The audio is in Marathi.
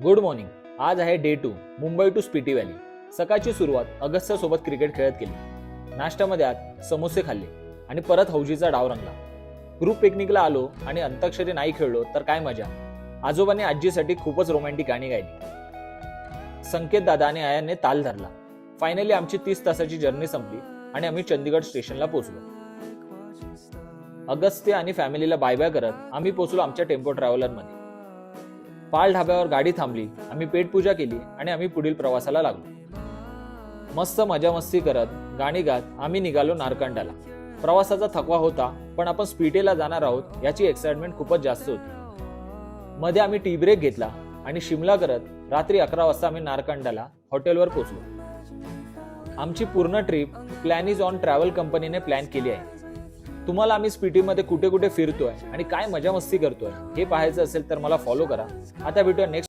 Good morning. आज आहे day 2 Mumbai to Spiti valley. सकाळची सुरुवात अगस्त्या सोबत क्रिकेट खेळत केली. नाश्त्यामध्ये आज समोसे खाल्ले आणि परत हौजीचा डाव रंगला. ग्रुप पिकनिकला आलो आणि अंताक्षरी नाही खेळलो तर काय मजा. आजोबांनी आजीसाठी खूपच रोमॅन्टिक गाणी गायली. संकेत दादा आणि आयाने ताल धरला. फायनली आमची 30 तासाची जर्नी संपली आणि आम्ही चंदीगड स्टेशनला पोहोचलो. अगस्त्य आणि फॅमिलीला बाय बाय करत आम्ही पोहोचलो आमच्या टेम्पो ट्रॅव्हलरमध्ये. पाल ढाब्यावर गाडी थांबली. आम्ही पेटपूजा केली आणि आम्ही पुढील प्रवासाला लागलो. मस्त मजा मस्ती करत गाणी गात आम्ही निघालो नारकंडाला. प्रवासाचा थकवा होता पण आपण स्पिटीला जाणार आहोत याची एक्साइटमेंट खूपच जास्त होती. मध्ये आम्ही टी ब्रेक घेतला आणि शिमला करत रात्री 11 वाजता आम्ही नारकंडाला हॉटेलवर पोहोचलो. आमची पूर्ण trip plan is on travel कंपनीने प्लॅन केली आहे. तुम्हाला आम्ही स्पिटीमध्ये कुठे कुठे फिरतोय आणि काय मजा मस्ती करतोय हे पाहायचं असेल तर मला फॉलो करा. आता भेटूया नेक्स्ट